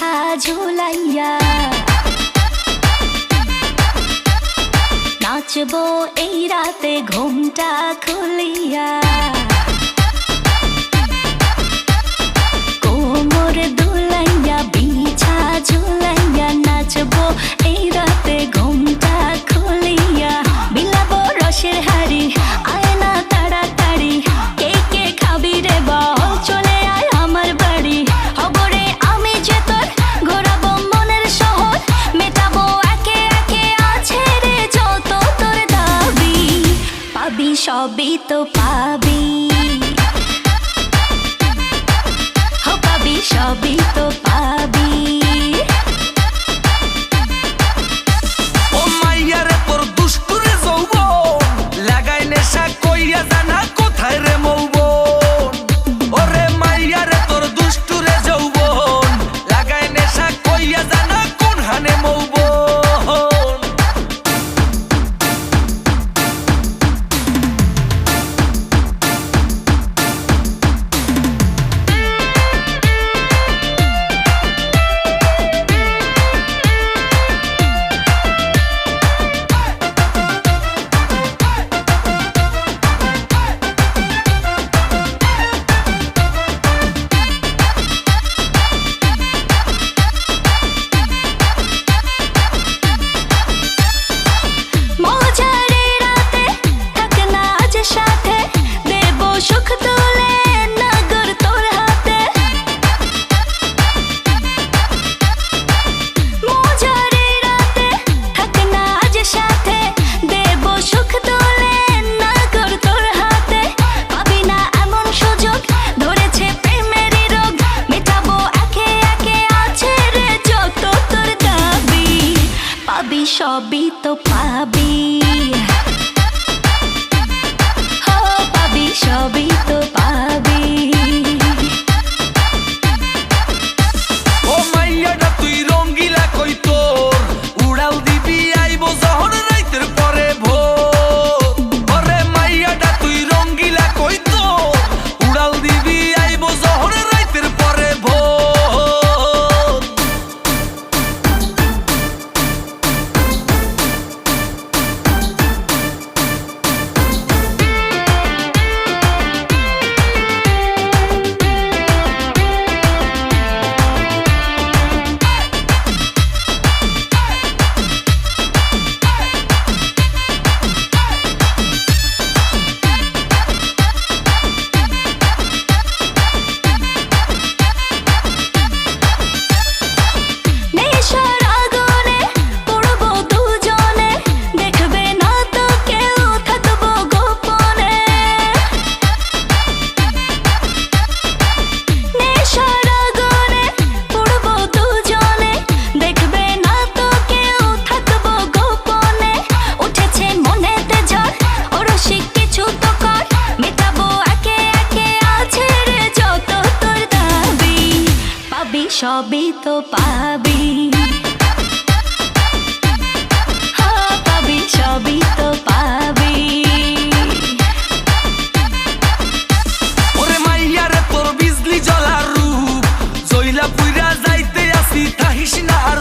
বিছা ঝুলাইয়া নাচবো এই রাতে ঘুমটা খুলিয়া কোমর দুলাইয়া বিছা ঝুলাইয়া নাচবো এই রাতে ঘুমটা খুলিয়া বিলাবো রসের হাড়ি আয় না তাড়াতাড়ি কে কে খাবি রে বল চলে আয় আমার বাড়ি হবরে আমি যে তোর ঘোরাবো মনের শহর মেটাবো একে একে আছে রে যত তোর দাবি পাবি সবই তো পাবি পাবি সবই তো পাবি ও মাইয়া রে তোর দুষ্টুরে যৌবন লাগাই নেশা কইয়া জানা কোথায় রে মৌবন ওরে মাইয়া রে তোর দুষ্টুরে যৌবন লাগাই নেশা কইয়া জানা কোন হানে মৌবন সবই তো পাবি পাবি সবই তো পাবি ও মাইয়াটা তুই রঙ্গিলা কই তোর উড়াল দিবি আইবো যখন রাইতের পরে ভোর ওরে মাইয়াটা তুই রঙ্গিলা কই তোর উড়াল দিবি আইবো যখন রাইতের পরে ভোর সবই তো পাবি পাবি সবই তো পাবি ওরে মাইয়া রে তোর বিজলি জ্বলার রূপ জইলা পুইরা যাইতে আসি তাহিস না আর